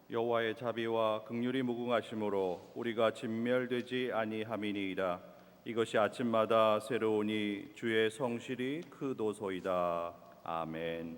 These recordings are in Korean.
여호와의 자비와 긍휼이 무궁하심으로 우리가 진멸되지 아니함이니이다. 이것이 아침마다 새로우니 주의 성실이 크도소이다. 아멘.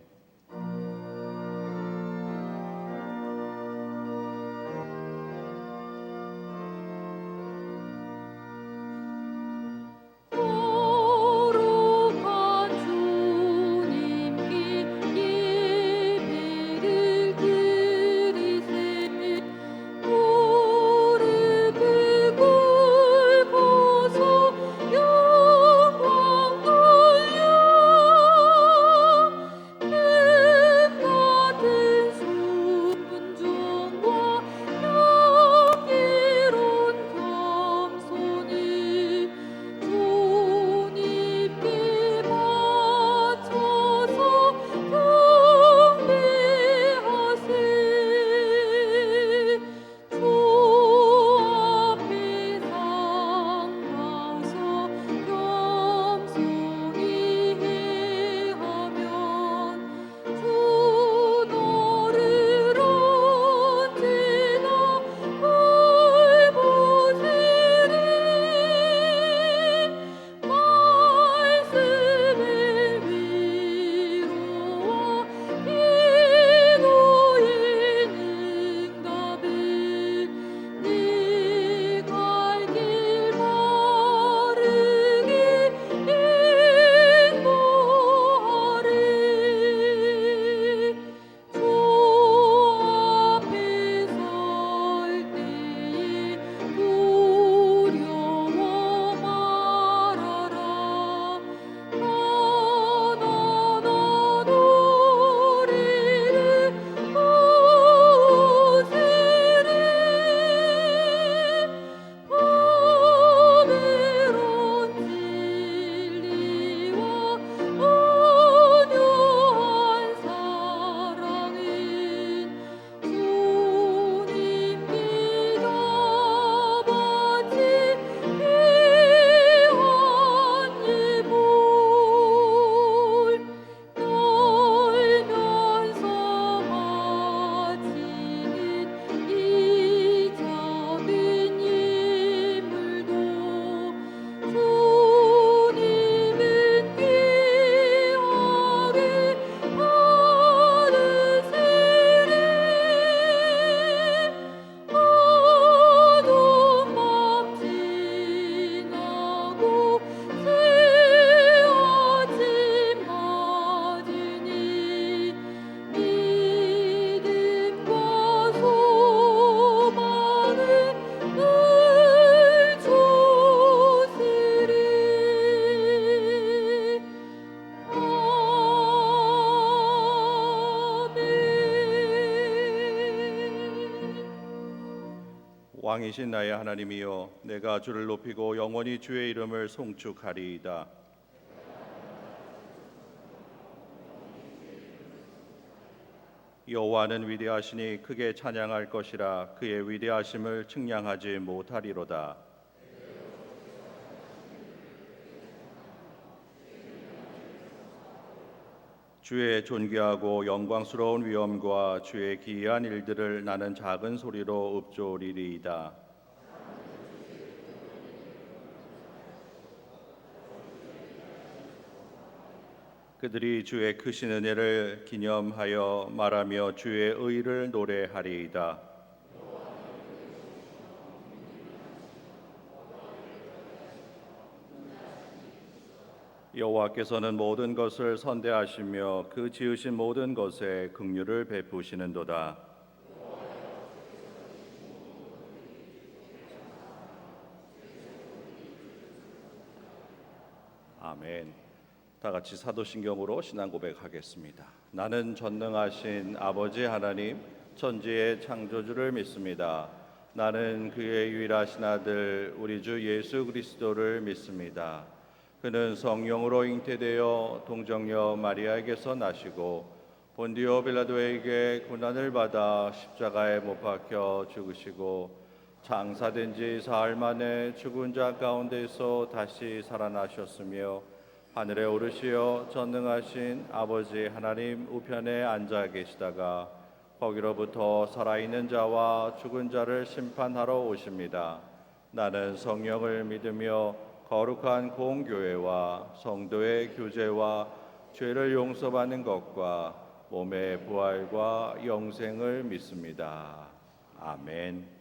왕이신 나의 하나님이여, 내가 주를 높이고 영원히 주의 이름을 송축하리이다. 여호와는 위대하시니 크게 찬양할 것이라. 그의 위대하심을 측량하지 못하리로다. 주의 존귀하고 영광스러운 위엄과 주의 기이한 일들을 나는 작은 소리로 읊조리리이다. 그들이 주의 크신 은혜를 기념하여 말하며 주의 의를 노래하리이다. 여호와께서는 모든 것을 선대하시며 그 지으신 모든 것에 긍휼을 베푸시는도다. 아멘. 다 같이 사도신경으로 신앙 고백하겠습니다. 나는 전능하신 아버지 하나님, 천지의 창조주를 믿습니다. 나는 그의 유일하신 아들 우리 주 예수 그리스도를 믿습니다. 그는 성령으로 잉태되어 동정녀 마리아에게서 나시고 본디오 빌라도에게 고난을 받아 십자가에 못 박혀 죽으시고 장사된 지 사흘 만에 죽은 자 가운데서 다시 살아나셨으며 하늘에 오르시어 전능하신 아버지 하나님 우편에 앉아 계시다가 거기로부터 살아있는 자와 죽은 자를 심판하러 오십니다. 나는 성령을 믿으며 거룩한 공교회와 성도의 교제와 죄를 용서받는 것과 몸의 부활과 영생을 믿습니다. 아멘.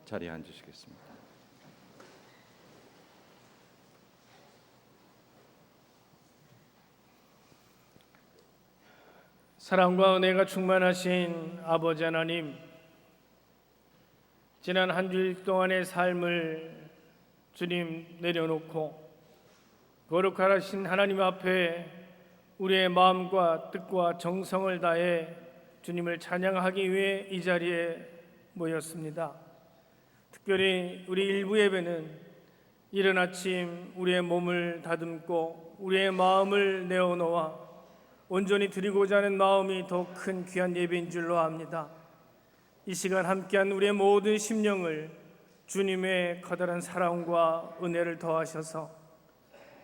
자리에 앉으시겠습니다. 사랑과 은혜가 충만하신 아버지 하나님, 지난 한 주일 동안의 삶을 주님 내려놓고 거룩하신 하나님 앞에 우리의 마음과 뜻과 정성을 다해 주님을 찬양하기 위해 이 자리에 모였습니다. 특별히 우리 일부 예배는 이른 아침 우리의 몸을 다듬고 우리의 마음을 내어놓아 온전히 드리고자 하는 마음이 더 큰 귀한 예배인 줄로 압니다. 이 시간 함께한 우리의 모든 심령을 주님의 커다란 사랑과 은혜를 더하셔서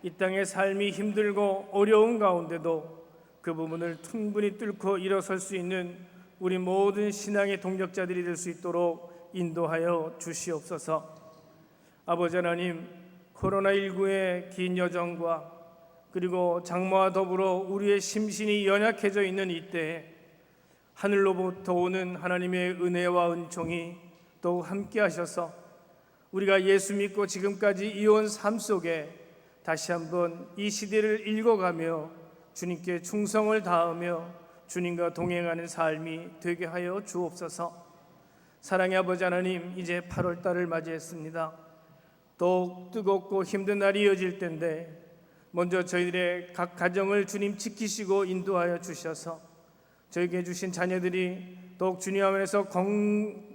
이 땅의 삶이 힘들고 어려운 가운데도 그 부분을 충분히 뚫고 일어설 수 있는 우리 모든 신앙의 동력자들이 될 수 있도록 인도하여 주시옵소서. 아버지 하나님, 코로나19의 긴 여정과 그리고 장마와 더불어 우리의 심신이 연약해져 있는 이때에 하늘로부터 오는 하나님의 은혜와 은총이 더욱 함께 하셔서 우리가 예수 믿고 지금까지 이어온 삶 속에 다시 한번 이 시대를 읽어가며 주님께 충성을 다하며 주님과 동행하는 삶이 되게 하여 주옵소서. 사랑의 아버지 하나님, 이제 8월 달을 맞이했습니다. 더욱 뜨겁고 힘든 날이 이어질 텐데 먼저 저희들의 각 가정을 주님 지키시고 인도하여 주셔서 저에게 주신 자녀들이 더욱 주님 안에서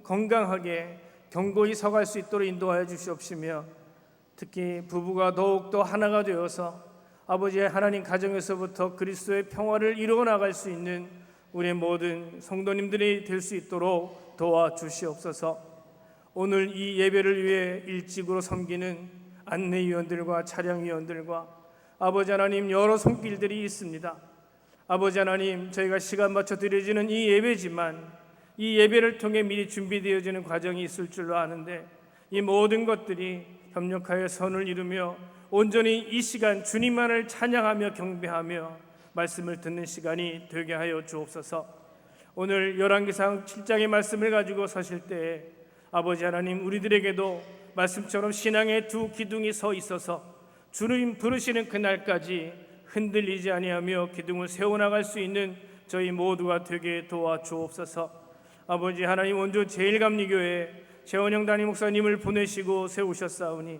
건강하게 견고히 서갈 수 있도록 인도하여 주시옵시며, 특히 부부가 더욱더 하나가 되어서 아버지의 하나님 가정에서부터 그리스도의 평화를 이루어 나갈 수 있는 우리의 모든 성도님들이 될 수 있도록 도와주시옵소서. 오늘 이 예배를 위해 일찍으로 섬기는 안내위원들과 차량위원들과 아버지 하나님, 여러 손길들이 있습니다. 아버지 하나님, 저희가 시간 맞춰 드려지는 이 예배지만 이 예배를 통해 미리 준비되어지는 과정이 있을 줄로 아는데 이 모든 것들이 협력하여 선을 이루며 온전히 이 시간 주님만을 찬양하며 경배하며 말씀을 듣는 시간이 되게 하여 주옵소서. 오늘 열왕기상 7장의 말씀을 가지고 서실 때에 아버지 하나님, 우리들에게도 말씀처럼 신앙의 두 기둥이 서 있어서 주님 부르시는 그날까지 흔들리지 아니하며 기둥을 세워나갈 수 있는 저희 모두가 되게 도와주옵소서. 아버지 하나님, 원주 제일감리교회 최원영 담임 목사님을 보내시고 세우셨사오니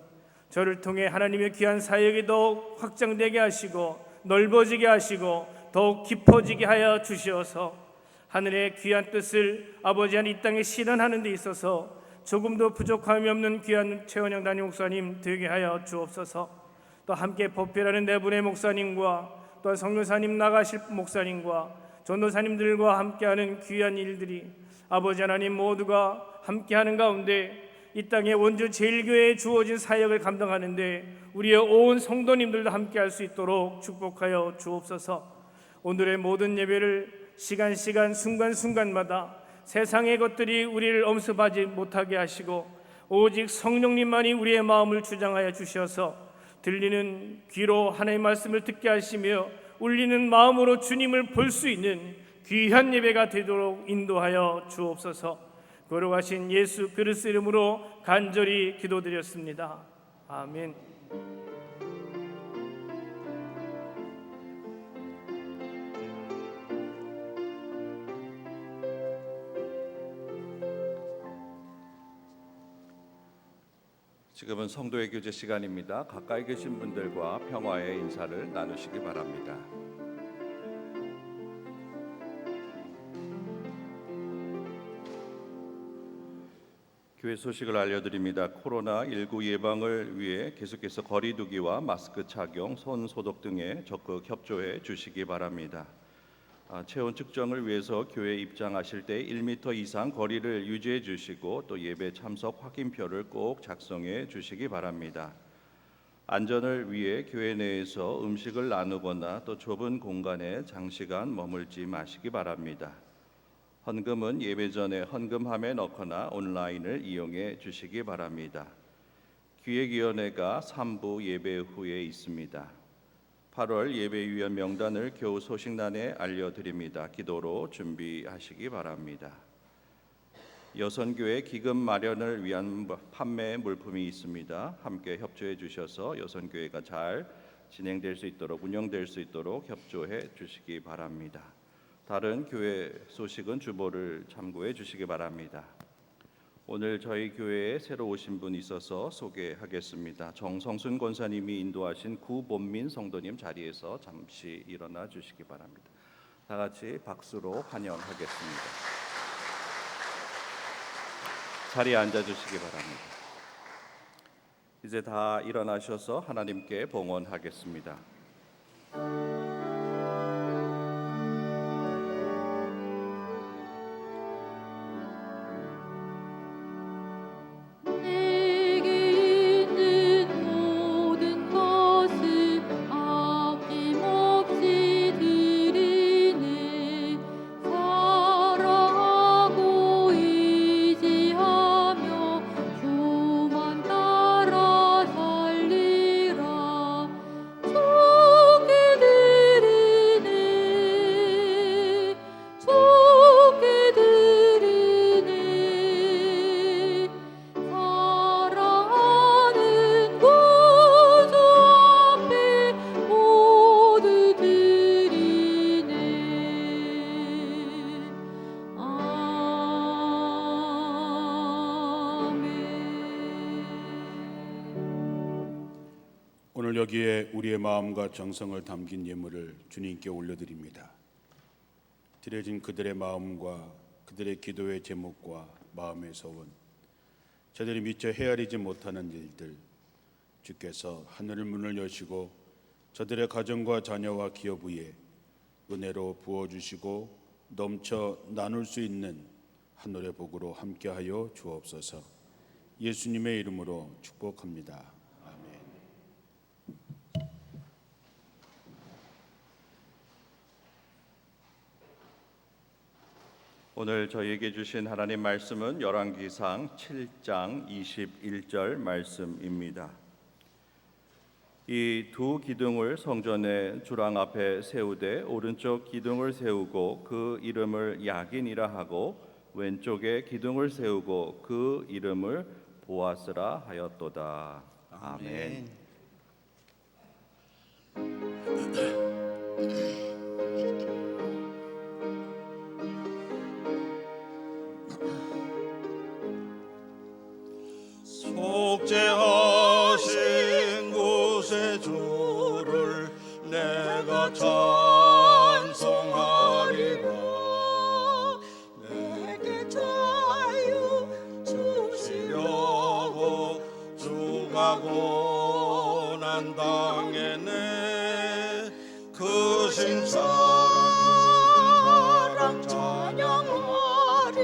저를 통해 하나님의 귀한 사역이 더욱 확장되게 하시고 넓어지게 하시고 더욱 깊어지게 하여 주시어서 하늘의 귀한 뜻을 아버지 하나님 이 땅에 실현하는 데 있어서 조금도 부족함이 없는 귀한 최원영 담임 목사님 되게 하여 주옵소서. 또 함께 법회라는 네 분의 목사님과 또 성교사님 나가실 목사님과 전도사님들과 함께하는 귀한 일들이 아버지 하나님 모두가 함께하는 가운데 이 땅에 원주 제일교회에 주어진 사역을 감당하는데 우리의 온 성도님들도 함께할 수 있도록 축복하여 주옵소서. 오늘의 모든 예배를 시간 순간순간마다 세상의 것들이 우리를 엄습하지 못하게 하시고 오직 성령님만이 우리의 마음을 주장하여 주셔서 들리는 귀로 하나님의 말씀을 듣게 하시며 울리는 마음으로 주님을 볼 수 있는 귀한 예배가 되도록 인도하여 주옵소서. 거룩하신 예수 그리스도 이름으로 간절히 기도드렸습니다. 아멘. 지금은 성도의 교제 시간입니다. 가까이 계신 분들과 평화의 인사를 나누시기 바랍니다. 교회 소식을 알려드립니다. 코로나19 예방을 위해 계속해서 거리 두기와 마스크 착용, 손 소독 등에 적극 협조해 주시기 바랍니다. 체온 측정을 위해서 교회에 입장하실 때 1m 이상 거리를 유지해 주시고 또 예배 참석 확인표를 꼭 작성해 주시기 바랍니다. 안전을 위해 교회 내에서 음식을 나누거나 또 좁은 공간에 장시간 머물지 마시기 바랍니다. 헌금은 예배 전에 헌금함에 넣거나 온라인을 이용해 주시기 바랍니다. 기획위원회가 3부 예배 후에 있습니다. 8월 예배위원 명단을 교우 소식란에 알려드립니다. 기도로 준비하시기 바랍니다. 여선교회 기금 마련을 위한 판매 물품이 있습니다. 함께 협조해 주셔서 여선교회가 잘 진행될 수 있도록 운영될 수 있도록 협조해 주시기 바랍니다. 다른 교회 소식은 주보를 참고해 주시기 바랍니다. 오늘 저희 교회에 새로 오신 분 있어서 소개하겠습니다. 정성순 권사님이 인도하신 구본민 성도님 자리에서 잠시 일어나 주시기 바랍니다. 다 같이 박수로 환영하겠습니다. 자리에 앉아 주시기 바랍니다. 이제 다 일어나셔서 하나님께 봉헌하겠습니다. 오늘 여기에 우리의 마음과 정성을 담긴 예물을 주님께 올려드립니다. 드려진 그들의 마음과 그들의 기도의 제목과 마음의 소원, 저들이 미처 헤아리지 못하는 일들, 주께서 하늘 문을 여시고 저들의 가정과 자녀와 기업 위에 은혜로 부어주시고 넘쳐 나눌 수 있는 하늘의 복으로 함께하여 주옵소서. 예수님의 이름으로 축복합니다. 오늘 저희에게 주신 하나님 말씀은 열왕기상 7장 21절 말씀입니다. 이 두 기둥을 성전의 주랑 앞에 세우되 오른쪽 기둥을 세우고 그 이름을 야긴이라 하고 왼쪽에 기둥을 세우고 그 이름을 보아스라 하였도다. 아멘. 속죄하신 곳의 주를 내가 찬송하리라. 내게 자유 주시려고 주가 고난 당했네. 그 신사랑 찬양하리.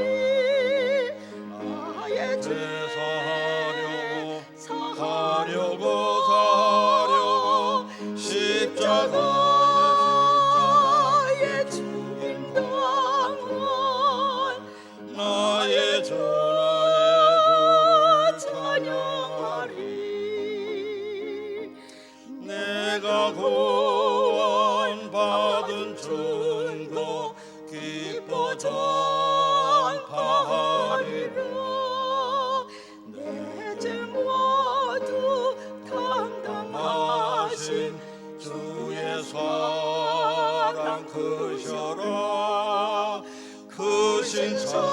나의 하려고 십자가에 죽임 당한 나의 주 찬양하리. 내가 구원받은 증거 기뻐 전파하리라. 내 죄 모두 당당하신 주의 사랑 크셔라. 그 신사랑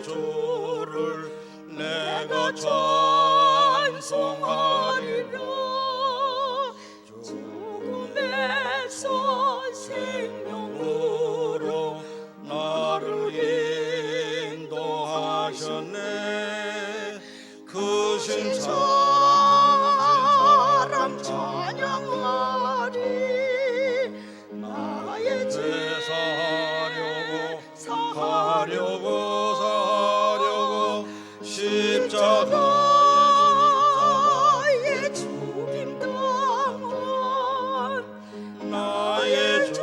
나의 주를 내가 찬송하리라. 죽음에서 생명으로 나를 인도하셨네. 그 신사랑 찬양하리. 나의 죄 사하려고 십자가에 죽임 당한 나의 주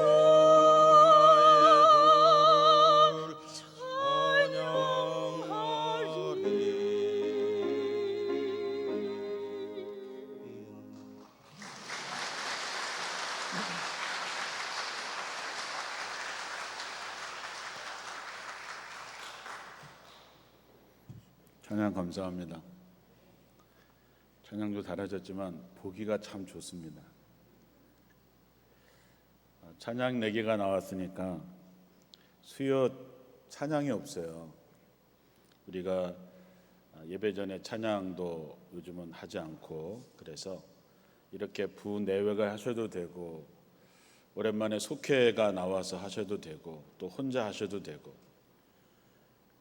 찬양 감사합니다. 찬양도 달아졌지만 보기가 참 좋습니다. 찬양 4개가 나왔으니까 수요 찬양이 없어요. 우리가 예배 전에 찬양도 요즘은 하지 않고, 그래서 이렇게 부내외가 하셔도 되고, 오랜만에 속회가 나와서 하셔도 되고, 또 혼자 하셔도 되고,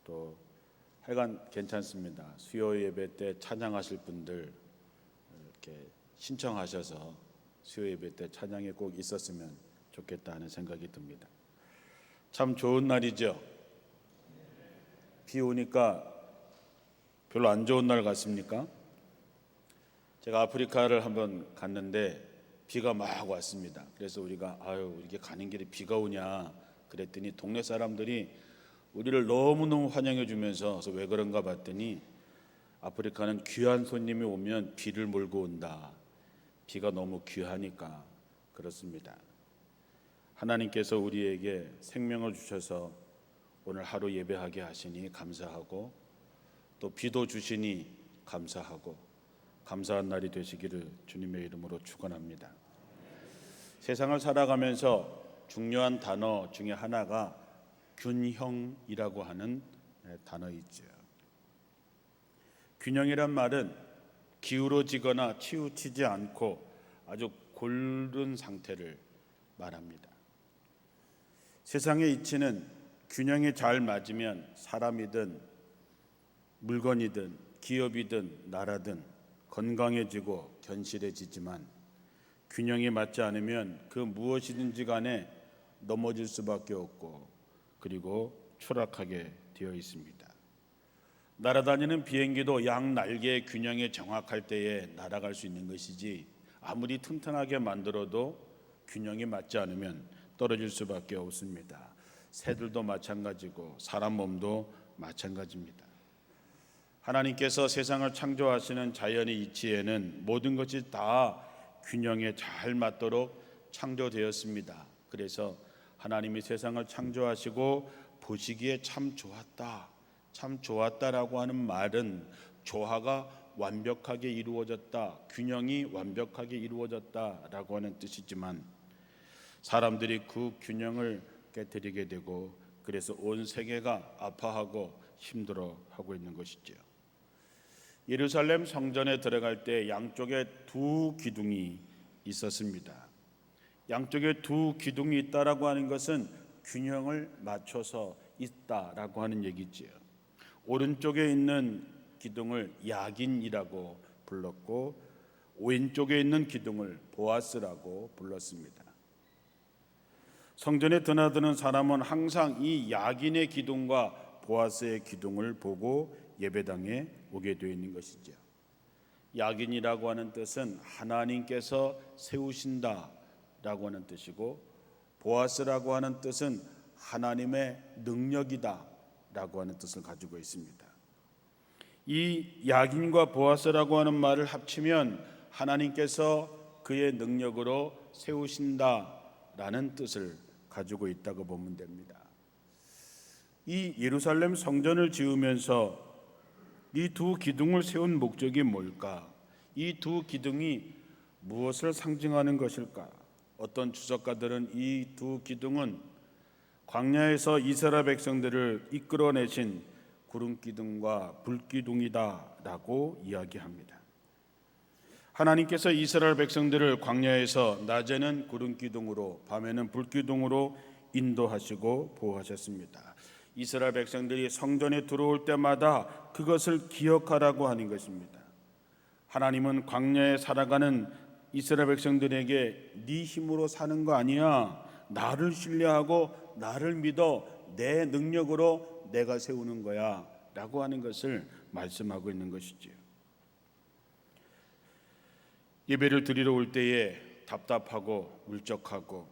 또 하여간 괜찮습니다. 수요 예배 때 찬양하실 분들 이렇게 신청하셔서 수요 예배 때 찬양이 꼭 있었으면 좋겠다 하는 생각이 듭니다. 참 좋은 날이죠. 비 오니까 별로 안 좋은 날 같습니까? 제가 아프리카를 한번 갔는데 비가 막 왔습니다. 그래서 우리가 이렇게 가는 길에 비가 오냐 그랬더니 동네 사람들이 우리를 너무너무 환영해 주면서 왜 그런가 봤더니 아프리카는 귀한 손님이 오면 비를 몰고 온다. 비가 너무 귀하니까 그렇습니다. 하나님께서 우리에게 생명을 주셔서 오늘 하루 예배하게 하시니 감사하고, 또 비도 주시니 감사하고, 감사한 날이 되시기를 주님의 이름으로 축원합니다. 세상을 살아가면서 중요한 단어 중에 하나가 균형이라고 하는 단어이죠. 균형이란 말은 기울어지거나 치우치지 않고 아주 고른 상태를 말합니다. 세상의 이치는 균형이 잘 맞으면 사람이든 물건이든 기업이든 나라든 건강해지고 견실해지지만, 균형이 맞지 않으면 그 무엇이든지 간에 넘어질 수밖에 없고, 그리고 추락하게 되어 있습니다. 날아다니는 비행기도 양 날개의 균형이 정확할 때에 날아갈 수 있는 것이지, 아무리 튼튼하게 만들어도 균형이 맞지 않으면 떨어질 수밖에 없습니다. 새들도 마찬가지고 사람 몸도 마찬가지입니다. 하나님께서 세상을 창조하시는 자연의 이치에는 모든 것이 다 균형에 잘 맞도록 창조되었습니다. 그래서 하나님이 세상을 창조하시고 보시기에 참 좋았다, 참 좋았다라고 하는 말은 조화가 완벽하게 이루어졌다, 균형이 완벽하게 이루어졌다라고 하는 뜻이지만, 사람들이 그 균형을 깨뜨리게 되고, 그래서 온 세계가 아파하고 힘들어하고 있는 것이죠. 예루살렘 성전에 들어갈 때 양쪽에 2 기둥이 있었습니다. 양쪽에 2 기둥이 있다라고 하는 것은 균형을 맞춰서 있다라고 하는 얘기지요. 오른쪽에 있는 기둥을 야긴이라고 불렀고, 왼쪽에 있는 기둥을 보아스라고 불렀습니다. 성전에 드나드는 사람은 항상 이 야긴의 기둥과 보아스의 기둥을 보고 예배당에 오게 되어 있는 것이죠. 야긴이라고 하는 뜻은 하나님께서 세우신다라고 하는 뜻이고, 보아스라고 하는 뜻은 하나님의 능력이다라고 하는 뜻을 가지고 있습니다. 이 야긴과 보아스라고 하는 말을 합치면 하나님께서 그의 능력으로 세우신다라는 뜻을 가지고 있다고 보면 됩니다. 이 예루살렘 성전을 지으면서 이 2 기둥을 세운 목적이 뭘까? 이 2 기둥이 무엇을 상징하는 것일까? 어떤 주석가들은 이 2 기둥은 광야에서 이스라엘 백성들을 이끌어내신 구름기둥과 불기둥이다라고 이야기합니다. 하나님께서 이스라엘 백성들을 광야에서 낮에는 구름기둥으로 밤에는 불기둥으로 인도하시고 보호하셨습니다. 이스라엘 백성들이 성전에 들어올 때마다 그것을 기억하라고 하는 것입니다. 하나님은 광야에 살아가는 이스라엘 백성들에게 네 힘으로 사는 거 아니야. 나를 신뢰하고 나를 믿어. 내 능력으로 내가 세우는 거야 라고 하는 것을 말씀하고 있는 것이지요. 예배를 드리러 올 때에 답답하고 울적하고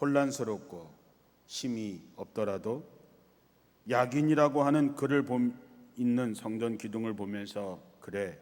혼란스럽고 힘이 없더라도 야긴이라고 하는 글을 있는 성전 기둥을 보면서 그래,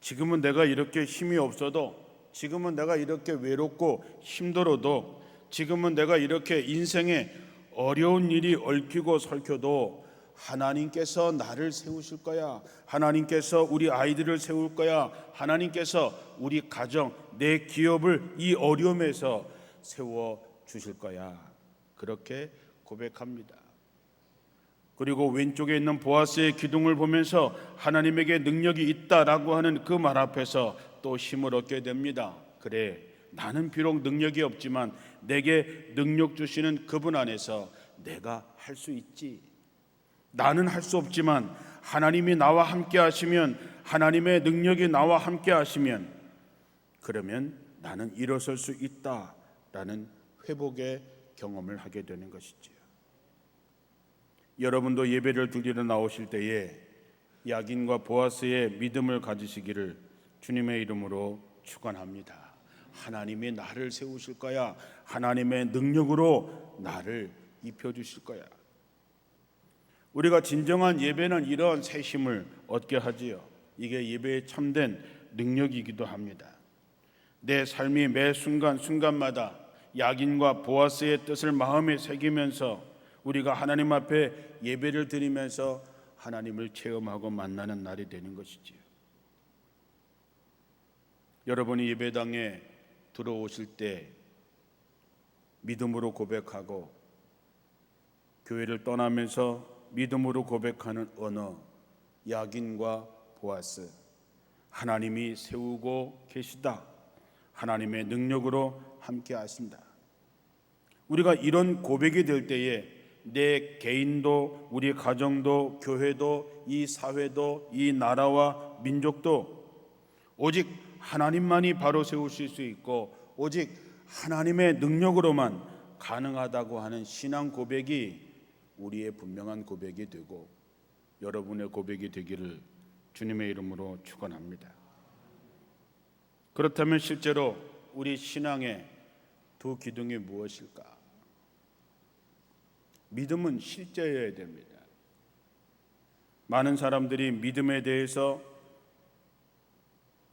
지금은 내가 이렇게 힘이 없어도, 지금은 내가 이렇게 외롭고 힘들어도, 지금은 내가 이렇게 인생에 어려운 일이 얽히고 설켜도 하나님께서 나를 세우실 거야. 하나님께서 우리 아이들을 세울 거야. 하나님께서 우리 가정, 내 기업을 이 어려움에서 세워 주실 거야. 그렇게 고백합니다. 그리고 왼쪽에 있는 보아스의 기둥을 보면서 하나님에게 능력이 있다라고 하는 그 말 앞에서 또 힘을 얻게 됩니다. 그래, 나는 비록 능력이 없지만 내게 능력 주시는 그분 안에서 내가 할 수 있지. 나는 할 수 없지만 하나님이 나와 함께 하시면, 하나님의 능력이 나와 함께 하시면, 그러면 나는 일어설 수 있다라는 회복의 경험을 하게 되는 것이지요. 여러분도 예배를 드리러 나오실 때에 야긴과 보아스의 믿음을 가지시기를 주님의 이름으로 축원합니다. 하나님이 나를 세우실 거야. 하나님의 능력으로 나를 입혀주실 거야. 우리가 진정한 예배는 이런 새 힘을 얻게 하지요. 이게 예배의 참된 능력이기도 합니다. 내 삶이 매 순간순간마다 야긴과 보아스의 뜻을 마음에 새기면서 우리가 하나님 앞에 예배를 드리면서 하나님을 체험하고 만나는 날이 되는 것이지요. 여러분이 예배당에 들어오실 때 믿음으로 고백하고 교회를 떠나면서 믿음으로 고백하는 언어, 야긴과 보아스, 하나님이 세우고 계시다. 하나님의 능력으로 함께 하신다. 우리가 이런 고백이 될 때에 내 개인도, 우리 가정도, 교회도, 이 사회도, 이 나라와 민족도 오직 하나님만이 바로 세우실 수 있고 오직 하나님의 능력으로만 가능하다고 하는 신앙 고백이 우리의 분명한 고백이 되고 여러분의 고백이 되기를 주님의 이름으로 축원합니다. 그렇다면 실제로 우리 신앙의 두 기둥이 무엇일까? 믿음은 실제여야 됩니다. 많은 사람들이 믿음에 대해서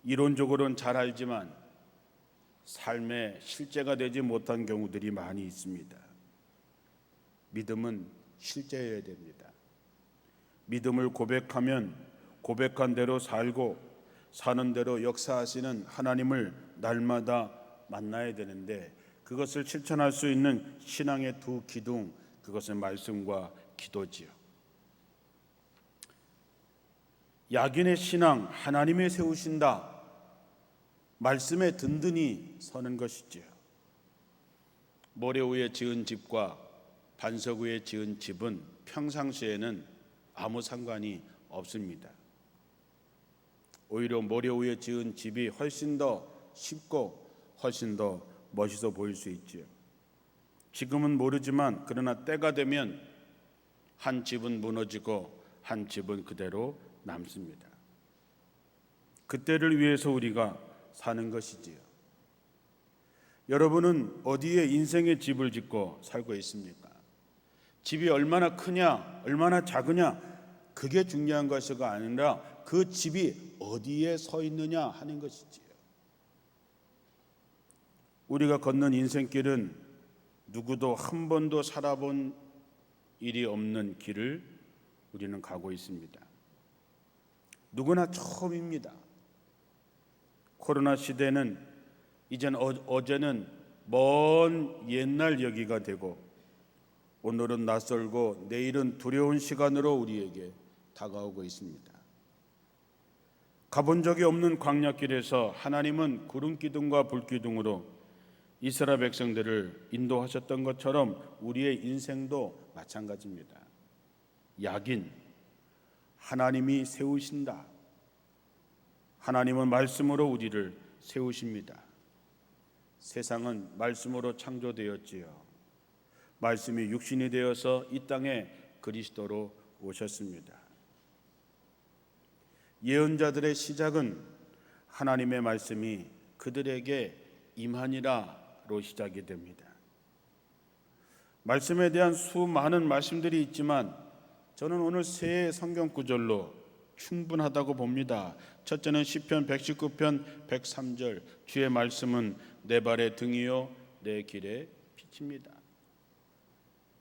이론적으로는 잘 알지만 삶의 실제가 되지 못한 경우들이 많이 있습니다. 믿음은 실제여야 됩니다. 믿음을 고백하면 고백한 대로 살고 사는 대로 역사하시는 하나님을 날마다 만나야 되는데 그것을 실천할 수 있는 신앙의 두 기둥, 그것은 말씀과 기도지요. 야긴의 신앙, 하나님이 세우신다. 말씀에 든든히 서는 것이지요. 모래 위에 지은 집과 반석 위에 지은 집은 평상시에는 아무 상관이 없습니다. 오히려 모래 위에 지은 집이 훨씬 더 쉽고 훨씬 더 멋있어 보일 수 있지요. 지금은 모르지만 그러나 때가 되면 한 집은 무너지고 한 집은 그대로 남습니다. 그때를 위해서 우리가 사는 것이지요. 여러분은 어디에 인생의 집을 짓고 살고 있습니까? 집이 얼마나 크냐, 얼마나 작으냐, 그게 중요한 것이 아니라 그 집이 어디에 서 있느냐 하는 것이지요. 우리가 걷는 인생길은 누구도 한 번도 살아본 일이 없는 길을 우리는 가고 있습니다. 누구나 처음입니다. 코로나 시대는 이젠 어제는 먼 옛날 얘기가 되고 오늘은 낯설고 내일은 두려운 시간으로 우리에게 다가오고 있습니다. 가본 적이 없는 광야길에서 하나님은 구름 기둥과 불 기둥으로 이스라엘 백성들을 인도하셨던 것처럼 우리의 인생도 마찬가지입니다. 약인 하나님이 세우신다. 하나님은 말씀으로 우리를 세우십니다. 세상은 말씀으로 창조되었지요. 말씀이 육신이 되어서 이 땅에 그리스도로 오셨습니다. 예언자들의 시작은 하나님의 말씀이 그들에게 임하니라로 시작이 됩니다. 말씀에 대한 수많은 말씀들이 있지만 저는 오늘 세 성경 구절로 충분하다고 봅니다. 첫째는 시편 119편 103절, 주의 말씀은 내 발의 등이요 내 길의 빛입니다.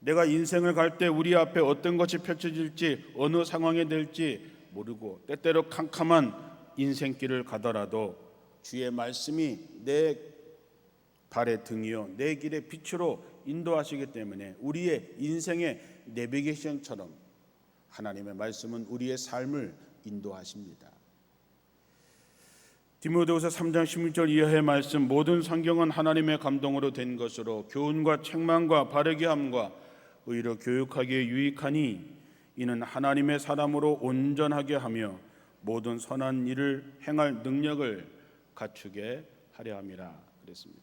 내가 인생을 갈 때 우리 앞에 어떤 것이 펼쳐질지, 어느 상황이 될지 모르고 때때로 캄캄한 인생길을 가더라도 주의 말씀이 내 발의 등이요 내 길의 빛으로 인도하시기 때문에 우리의 인생의 내비게이션처럼 하나님의 말씀은 우리의 삶을 인도하십니다. 디모데후서 3장 16절 이하의 말씀, 모든 성경은 하나님의 감동으로 된 것으로 교훈과 책망과 바르게 함과 의로 교육하기에 유익하니 이는 하나님의 사람으로 온전하게 하며 모든 선한 일을 행할 능력을 갖추게 하려 함이라 그랬습니다.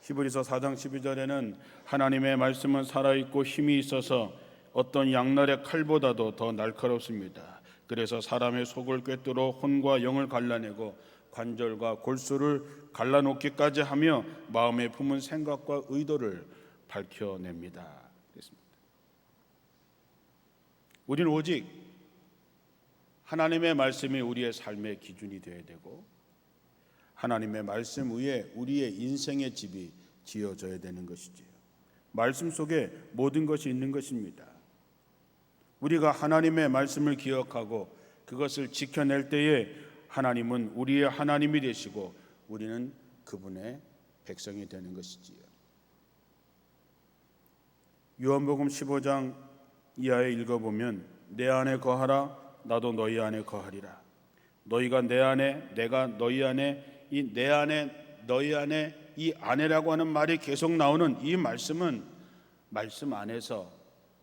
히브리서 4장 12절에는 하나님의 말씀은 살아있고 힘이 있어서 어떤 양날의 칼보다도 더 날카롭습니다. 그래서 사람의 속을 꿰뚫어 혼과 영을 갈라내고 관절과 골수를 갈라놓기까지 하며 마음에 품은 생각과 의도를 밝혀냅니다. 그렇습니다. 우리는 오직 하나님의 말씀이 우리의 삶의 기준이 되어야 되고 하나님의 말씀 위에 우리의 인생의 집이 지어져야 되는 것이지요. 말씀 속에 모든 것이 있는 것입니다. 우리가 하나님의 말씀을 기억하고 그것을 지켜낼 때에 하나님은 우리의 하나님이 되시고 우리는 그분의 백성이 되는 것이지요. 요한복음 15장 이하에 읽어보면 내 안에 거하라 나도 너희 안에 거하리라. 너희가 내 안에 내가 너희 안에 이 내 안에 너희 안에 이 안에라고 하는 말이 계속 나오는 이 말씀은 말씀 안에서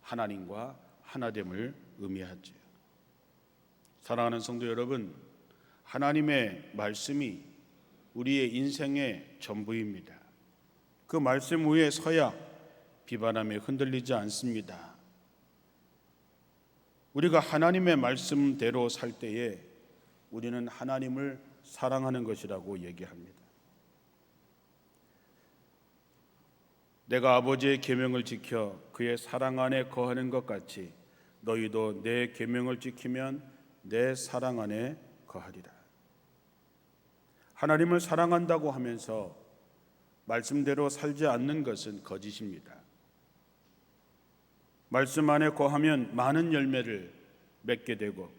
하나님과 하나됨을 의미하죠. 사랑하는 성도 여러분, 하나님의 말씀이 우리의 인생의 전부입니다. 그 말씀 위에 서야 비바람에 흔들리지 않습니다. 우리가 하나님의 말씀대로 살 때에 우리는 하나님을 사랑하는 것이라고 얘기합니다. 내가 아버지의 계명을 지켜 그의 사랑 안에 거하는 것 같이 너희도 내 계명을 지키면 내 사랑 안에 거하리라. 하나님을 사랑한다고 하면서 말씀대로 살지 않는 것은 거짓입니다. 말씀 안에 거하면 많은 열매를 맺게 되고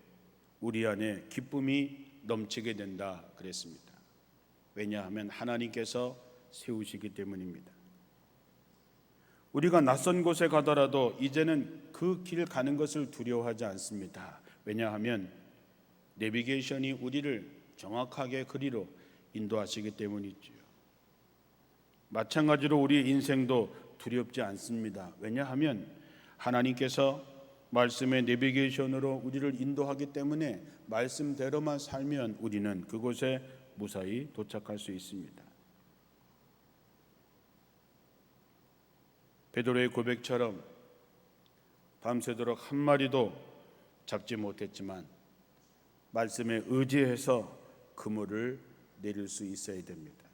우리 안에 기쁨이 넘치게 된다 그랬습니다. 왜냐하면 하나님께서 세우시기 때문입니다. 우리가 낯선 곳에 가더라도 이제는 그 길 가는 것을 두려워하지 않습니다. 왜냐하면 내비게이션이 우리를 정확하게 그리로 인도하시기 때문이지요. 마찬가지로 우리 인생도 두렵지 않습니다. 왜냐하면 하나님께서 말씀의 내비게이션으로 우리를 인도하기 때문에 말씀대로만 살면 우리는 그곳에 무사히 도착할 수 있습니다. 베드로의 고백처럼 밤새도록 한 마리도 잡지 못했지만 말씀에 의지해서 그물을 내릴 수 있어야 됩니다.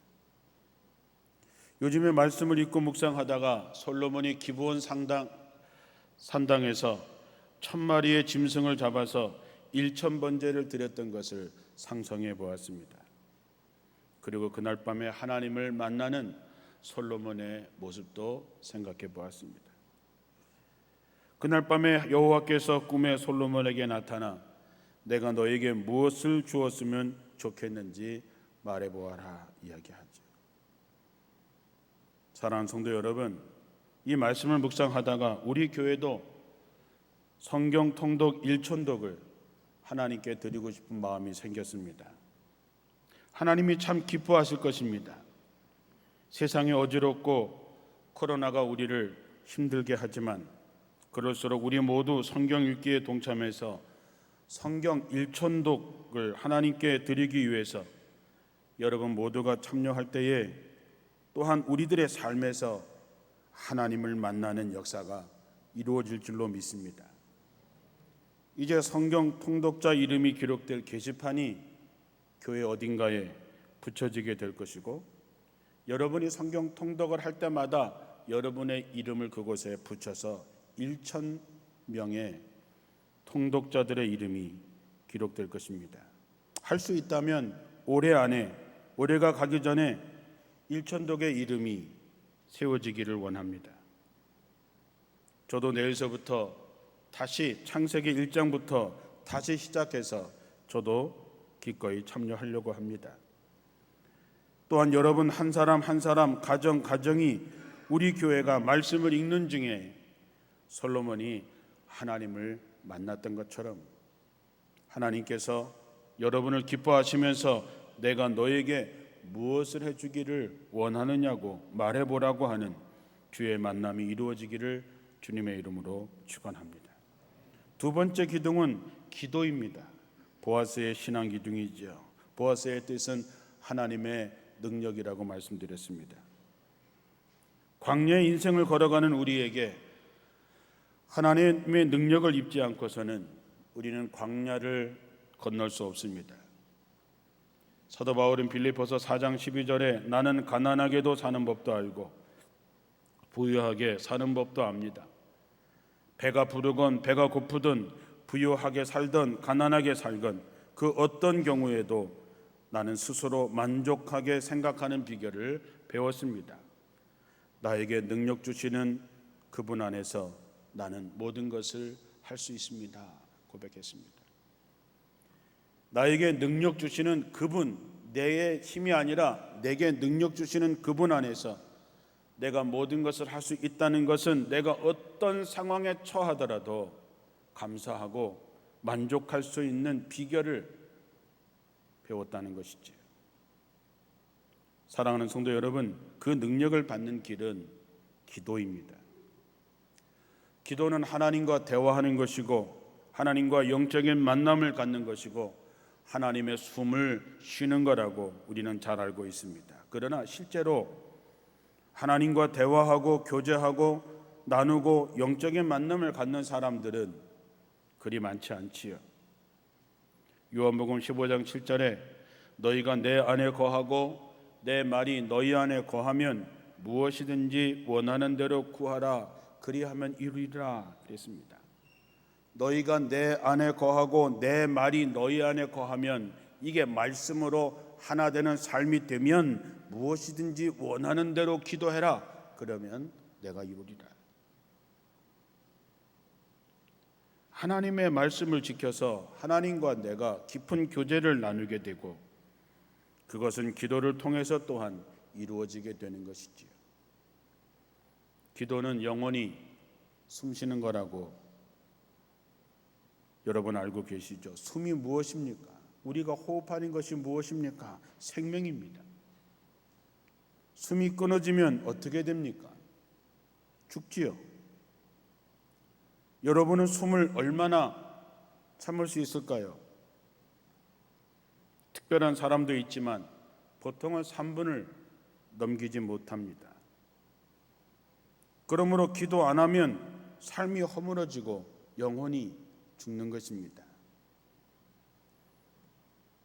요즘에 말씀을 읽고 묵상하다가 솔로몬이 기브온 산당에서 1000마리의 짐승을 잡아서 1000번제를 드렸던 것을 상상해 보았습니다. 그리고 그날 밤에 하나님을 만나는 솔로몬의 모습도 생각해 보았습니다. 그날 밤에 여호와께서 꿈에 솔로몬에게 나타나 내가 너에게 무엇을 주었으면 좋겠는지 말해보아라 이야기하죠. 사랑하는 성도 여러분, 이 말씀을 묵상하다가 우리 교회도 성경 통독 일천독을 하나님께 드리고 싶은 마음이 생겼습니다. 하나님이 참 기뻐하실 것입니다. 세상이 어지럽고 코로나가 우리를 힘들게 하지만 그럴수록 우리 모두 성경 읽기에 동참해서 성경 일천독을 하나님께 드리기 위해서 여러분 모두가 참여할 때에 또한 우리들의 삶에서 하나님을 만나는 역사가 이루어질 줄로 믿습니다. 이제 성경 통독자 이름이 기록될 게시판이 교회 어딘가에 붙여지게 될 것이고 여러분이 성경 통독을 할 때마다 여러분의 이름을 그곳에 붙여서 1,000명의 통독자들의 이름이 기록될 것입니다. 할 수 있다면 올해 안에 올해가 가기 전에 1,000독의 이름이 세워지기를 원합니다. 저도 내일서부터 다시 창세기 1장부터 다시 시작해서 저도 기꺼이 참여하려고 합니다. 또한 여러분 한 사람 한 사람 가정이 우리 교회가 말씀을 읽는 중에 솔로몬이 하나님을 만났던 것처럼 하나님께서 여러분을 기뻐하시면서 내가 너에게 무엇을 해주기를 원하느냐고 말해보라고 하는 주의 만남이 이루어지기를 주님의 이름으로 축원합니다. 두 번째 기둥은 기도입니다. 보아스의 신앙 기둥이죠. 보아스의 뜻은 하나님의 능력이라고 말씀드렸습니다. 광야의 인생을 걸어가는 우리에게 하나님의 능력을 입지 않고서는 우리는 광야를 건널 수 없습니다. 사도 바울은 빌립보서 4장 12절에 나는 가난하게도 사는 법도 알고 부유하게 사는 법도 압니다. 배가 부르건 배가 고프든 부유하게 살던 가난하게 살건 그 어떤 경우에도 나는 스스로 만족하게 생각하는 비결을 배웠습니다. 나에게 능력 주시는 그분 안에서 나는 모든 것을 할 수 있습니다. 고백했습니다. 나에게 능력 주시는 그분, 내 힘이 아니라 내게 능력 주시는 그분 안에서 내가 모든 것을 할 수 있다는 것은 내가 어떤 상황에 처하더라도 감사하고 만족할 수 있는 비결을 배웠다는 것이지요. 사랑하는 성도 여러분, 그 능력을 받는 길은 기도입니다. 기도는 하나님과 대화하는 것이고 하나님과 영적인 만남을 갖는 것이고 하나님의 숨을 쉬는 거라고 우리는 잘 알고 있습니다. 그러나 실제로 하나님과 대화하고 교제하고 나누고 영적인 만남을 갖는 사람들은 그리 많지 않지요. 요한복음 15장 7절에 너희가 내 안에 거하고 내 말이 너희 안에 거하면 무엇이든지 원하는 대로 구하라 그리하면 이루리라 그랬습니다. 너희가 내 안에 거하고 내 말이 너희 안에 거하면 이게 말씀으로 하나 되는 삶이 되면 무엇이든지 원하는 대로 기도해라 그러면 내가 이루리라. 하나님의 말씀을 지켜서 하나님과 내가 깊은 교제를 나누게 되고 그것은 기도를 통해서 또한 이루어지게 되는 것이지요. 기도는 영원히 숨쉬는 거라고 여러분 알고 계시죠? 숨이 무엇입니까? 우리가 호흡하는 것이 무엇입니까? 생명입니다. 숨이 끊어지면 어떻게 됩니까? 죽지요. 여러분은 숨을 얼마나 참을 수 있을까요? 특별한 사람도 있지만 보통은 3분을 넘기지 못합니다. 그러므로 기도 안 하면 삶이 허물어지고 영혼이 죽는 것입니다.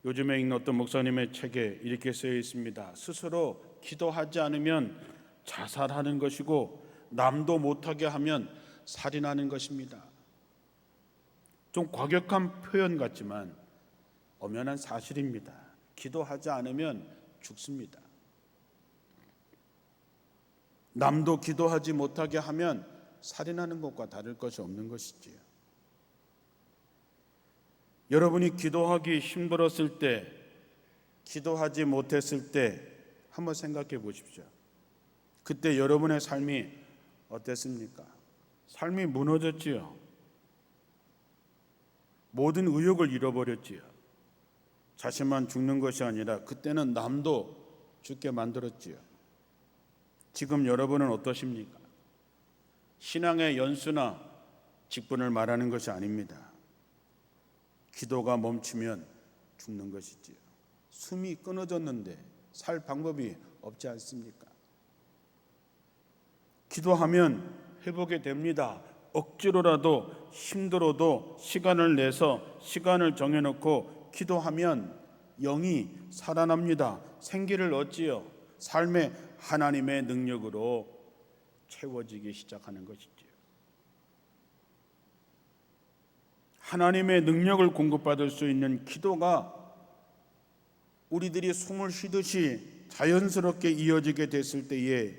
요즘에 읽는 어떤 목사님의 책에 이렇게 쓰여 있습니다. 스스로 기도하지 않으면 자살하는 것이고 남도 못하게 하면 살인하는 것입니다. 좀 과격한 표현 같지만 엄연한 사실입니다. 기도하지 않으면 죽습니다. 남도 기도하지 못하게 하면 살인하는 것과 다를 것이 없는 것이지요. 여러분이 기도하기 힘들었을 때, 기도하지 못했을 때 한번 생각해 보십시오. 그때 여러분의 삶이 어땠습니까? 삶이 무너졌지요. 모든 의욕을 잃어버렸지요. 자신만 죽는 것이 아니라 그때는 남도 죽게 만들었지요. 지금 여러분은 어떠십니까? 신앙의 연수나 직분을 말하는 것이 아닙니다. 기도가 멈추면 죽는 것이지요. 숨이 끊어졌는데 살 방법이 없지 않습니까? 기도하면 회복이 됩니다. 억지로라도 힘들어도 시간을 내서 시간을 정해놓고 기도하면 영이 살아납니다. 생기를 얻지요. 삶의 하나님의 능력으로 채워지기 시작하는 것이지요. 하나님의 능력을 공급받을 수 있는 기도가 우리들이 숨을 쉬듯이 자연스럽게 이어지게 됐을 때에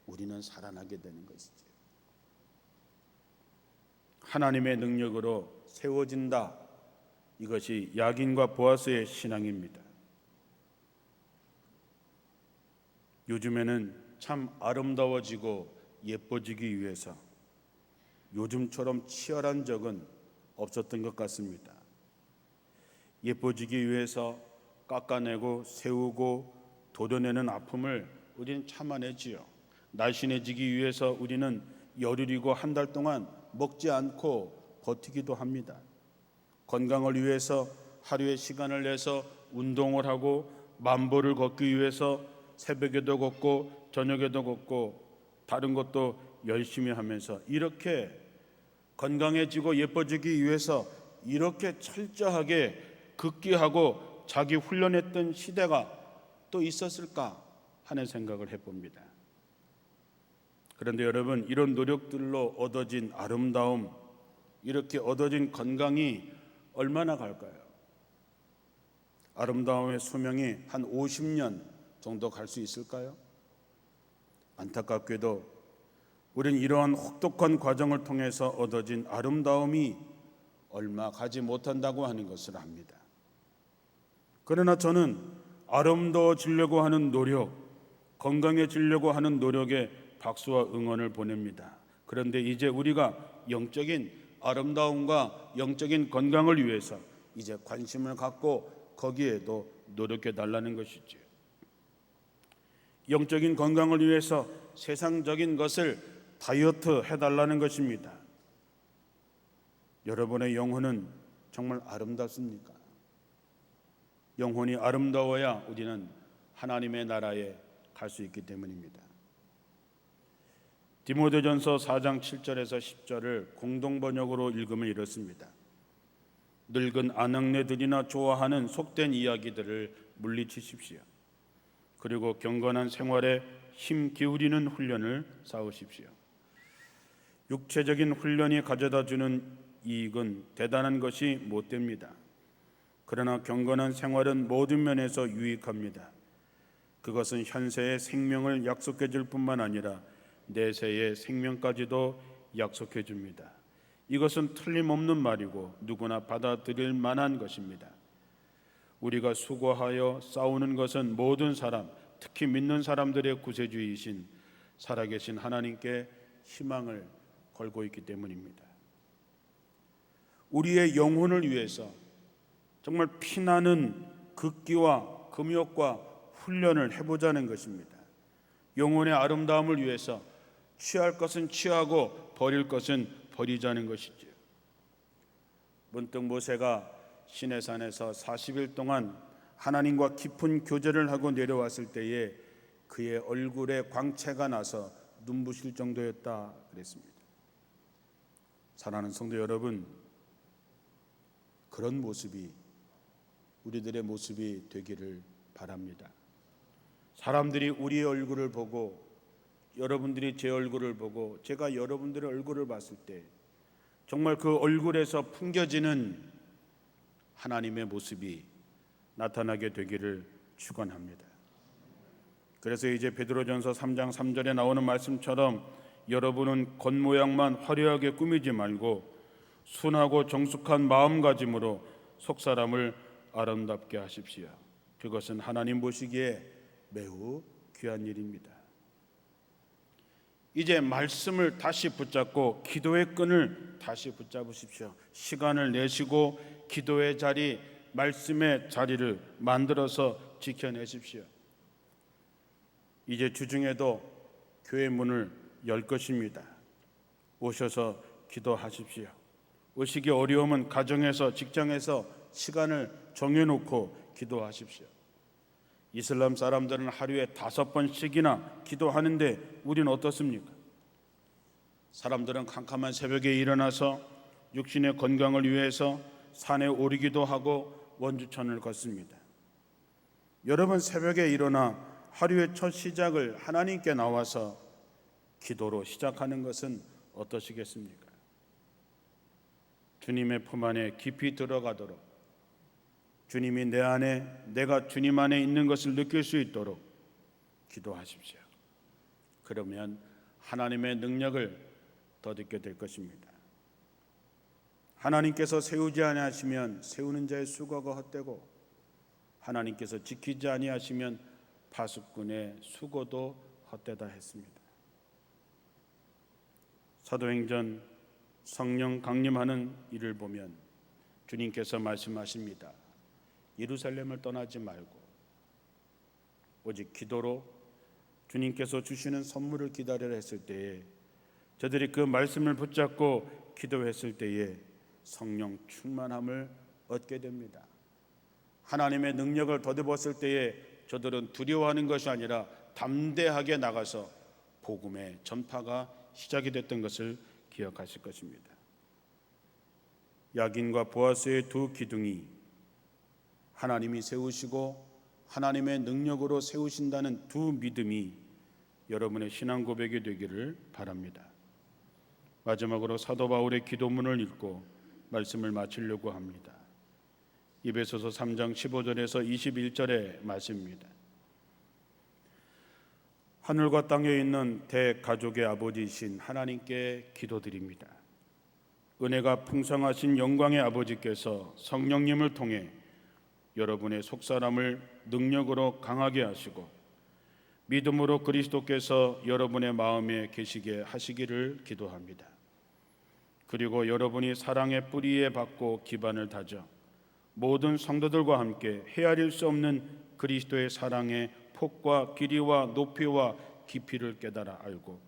우리는 살아나게 되는 것이지요. 하나님의 능력으로 세워진다. 이것이 야긴과 보아스의 신앙입니다. 요즘에는 참 아름다워지고 예뻐지기 위해서 요즘처럼 치열한 적은 없었던 것 같습니다. 예뻐지기 위해서 깎아내고 세우고 도려내는 아픔을 우리는 참아내지요. 날씬해지기 위해서 우리는 열흘이고 한 달 동안 먹지 않고 버티기도 합니다. 건강을 위해서 하루에 시간을 내서 운동을 하고 만보를 걷기 위해서 새벽에도 걷고 저녁에도 걷고 다른 것도 열심히 하면서 이렇게 건강해지고 예뻐지기 위해서 이렇게 철저하게 극기하고 자기 훈련했던 시대가 또 있었을까 하는 생각을 해봅니다. 그런데 여러분, 이런 노력들로 얻어진 아름다움, 이렇게 얻어진 건강이 얼마나 갈까요? 아름다움의 수명이 한 50년 정도 갈 수 있을까요? 안타깝게도 우린 이러한 혹독한 과정을 통해서 얻어진 아름다움이 얼마 가지 못한다고 하는 것을 압니다. 그러나 저는 아름다워지려고 하는 노력, 건강해지려고 하는 노력에 박수와 응원을 보냅니다. 그런데 이제 우리가 영적인 아름다움과 영적인 건강을 위해서 이제 관심을 갖고 거기에도 노력해 달라는 것이죠. 영적인 건강을 위해서 세상적인 것을 다이어트 해달라는 것입니다. 여러분의 영혼은 정말 아름답습니까? 영혼이 아름다워야 우리는 하나님의 나라에 갈 수 있기 때문입니다. 디모데전서 4장 7절에서 10절을 공동 번역으로 읽으면 이렇습니다. 늙은 아낙네들이나 좋아하는 속된 이야기들을 물리치십시오. 그리고 경건한 생활에 힘 기울이는 훈련을 쌓으십시오. 육체적인 훈련이 가져다 주는 이익은 대단한 것이 못 됩니다. 그러나 경건한 생활은 모든 면에서 유익합니다. 그것은 현세의 생명을 약속해 줄 뿐만 아니라 내세의 생명까지도 약속해 줍니다. 이것은 틀림없는 말이고 누구나 받아들일 만한 것입니다. 우리가 수고하여 싸우는 것은 모든 사람, 특히 믿는 사람들의 구세주이신 살아계신 하나님께 희망을 걸고 있기 때문입니다. 우리의 영혼을 위해서 정말 피나는 극기와 금욕과 훈련을 해보자는 것입니다. 영혼의 아름다움을 위해서 취할 것은 취하고 버릴 것은 버리자는 것이죠. 문득 모세가 시내산에서 40일 동안 하나님과 깊은 교제를 하고 내려왔을 때에 그의 얼굴에 광채가 나서 눈부실 정도였다 그랬습니다. 사랑하는 성도 여러분, 그런 모습이 우리들의 모습이 되기를 바랍니다. 사람들이 우리의 얼굴을 보고 여러분들이 제 얼굴을 보고 제가 여러분들의 얼굴을 봤을 때 정말 그 얼굴에서 풍겨지는 하나님의 모습이 나타나게 되기를 축원합니다. 그래서 이제 베드로전서 3장 3절에 나오는 말씀처럼 여러분은 겉모양만 화려하게 꾸미지 말고 순하고 정숙한 마음가짐으로 속사람을 아름답게 하십시오. 그것은 하나님 보시기에 매우 귀한 일입니다. 이제 말씀을 다시 붙잡고 기도의 끈을 다시 붙잡으십시오. 시간을 내시고 기도의 자리, 말씀의 자리를 만들어서 지켜내십시오. 이제 주중에도 교회 문을 열 것입니다. 오셔서 기도하십시오. 오시기 어려우면 가정에서, 직장에서 시간을 정해놓고 기도하십시오. 이슬람 사람들은 하루에 5번씩이나 기도하는데 우리는 어떻습니까? 사람들은 캄캄한 새벽에 일어나서 육신의 건강을 위해서 산에 오르기도 하고 원주천을 걷습니다. 여러분, 새벽에 일어나 하루의 첫 시작을 하나님께 나와서 기도로 시작하는 것은 어떠시겠습니까? 주님의 품 안에 깊이 들어가도록, 주님이 내 안에, 내가 주님 안에 있는 것을 느낄 수 있도록 기도하십시오. 그러면 하나님의 능력을 더듬게 될 것입니다. 하나님께서 세우지 아니하시면 세우는 자의 수고가 헛되고, 하나님께서 지키지 아니하시면 파수꾼의 수고도 헛되다 했습니다. 사도행전 성령 강림하는 일을 보면 주님께서 말씀하십니다. 예루살렘을 떠나지 말고 오직 기도로 주님께서 주시는 선물을 기다리라 했을 때에, 저들이 그 말씀을 붙잡고 기도했을 때에 성령 충만함을 얻게 됩니다. 하나님의 능력을 더듬었을 때에 저들은 두려워하는 것이 아니라 담대하게 나가서 복음의 전파가 시작이 됐던 것을 기억하실 것입니다. 야긴과 보아스의 두 기둥이 하나님이 세우시고 하나님의 능력으로 세우신다는 두 믿음이 여러분의 신앙 고백이 되기를 바랍니다. 마지막으로 사도 바울의 기도문을 읽고 말씀을 마치려고 합니다. 에베소서 3장 15절에서 21절의 말씀입니다. 하늘과 땅에 있는 대가족의 아버지이신 하나님께 기도드립니다. 은혜가 풍성하신 영광의 아버지께서 성령님을 통해 여러분의 속사람을 능력으로 강하게 하시고 믿음으로 그리스도께서 여러분의 마음에 계시게 하시기를 기도합니다. 그리고 여러분이 사랑의 뿌리에 박고 기반을 다져 모든 성도들과 함께 헤아릴 수 없는 그리스도의 사랑의 폭과 길이와 높이와 깊이를 깨달아 알고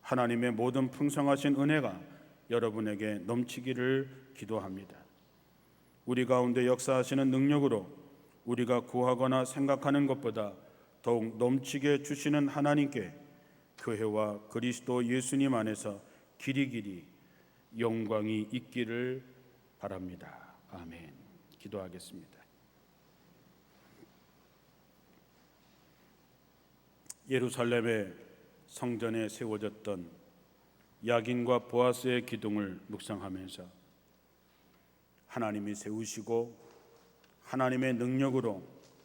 하나님의 모든 풍성하신 은혜가 여러분에게 넘치기를 기도합니다. 우리 가운데 역사하시는 능력으로 우리가 구하거나 생각하는 것보다 더욱 넘치게 주시는 하나님께 교회와 그리스도 예수님 안에서 길이길이 영광이 있기를 바랍니다. 아멘. 기도하겠습니다. 예루살렘의 성전에 세워졌던 야긴과 보아스의 기둥을 묵상하면서 하나님이 세우시고 하나님의 능력으로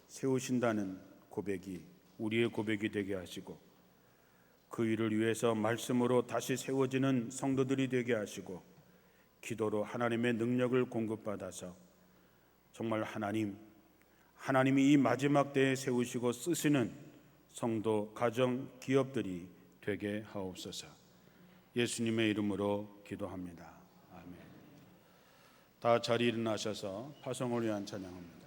세우신다는 고백이 우리의 고백이 되게 하시고 그 일을 위해서 말씀으로 다시 세워지는 성도들이 되게 하시고 기도로 하나님의 능력을 공급받아서 정말 하나님이 이 마지막 때에 세우시고 쓰시는 성도, 가정, 기업들이 되게 하옵소서. 예수님의 이름으로 기도합니다. 아멘. 다 자리 일어나셔서 파송을 위한 찬양합니다.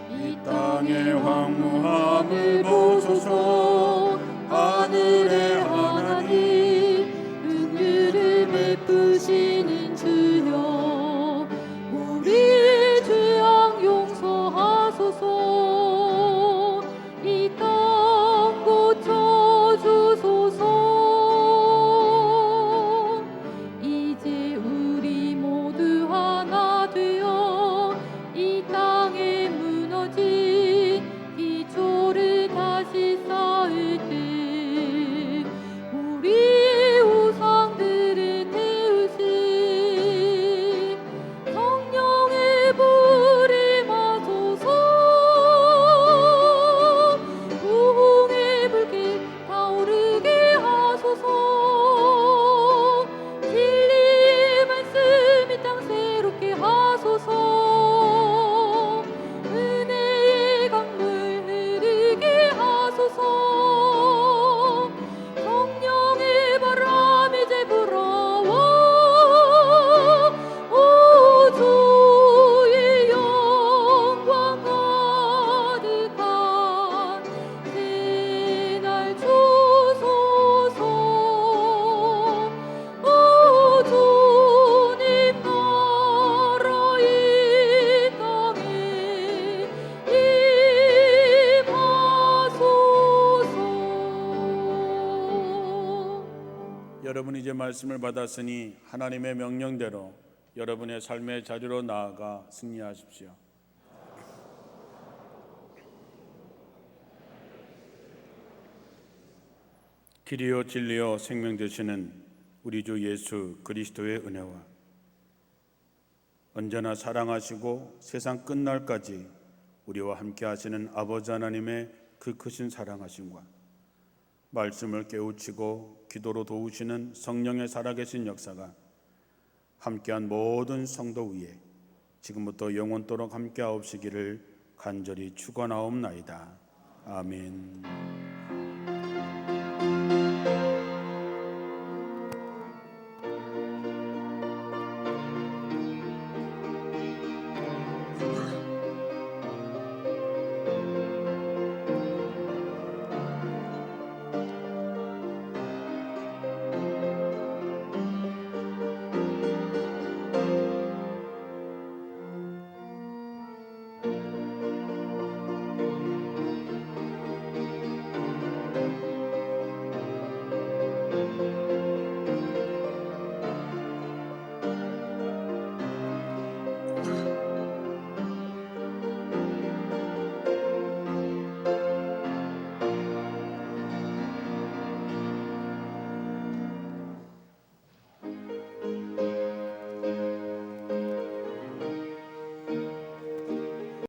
이 땅의 황무함을 보소서. 하늘의 하나님 긍휼을 베푸시는 주여, 우리 죄악 용서하소서. 이 땅 고쳐 주소서. 이제 우리 모두 하나 되어 이 땅에 무너진 기초를 다시 쌓을 때 주소서. 성령의 바람 이제 불어와 오 주의 영광 가득한 새날 주소서. 오 주님 나라 이 땅에 임하소서. 여러분 이제 말씀을 받았으니 하나님의 명령대로 여러분의 삶의 자리로 나아가 승리하십시오. 길이요 진리요 생명 되시는 우리 주 예수 그리스도의 은혜와 언제나 사랑하시고 세상 끝날까지 우리와 함께 하시는 아버지 하나님의 그 크신 사랑하심과 말씀을 깨우치고 기도로 도우시는 성령의 살아계신 역사가 함께한 모든 성도 위에 지금부터 영원토록 함께하옵시기를 간절히 축원하옵나이다. 아멘.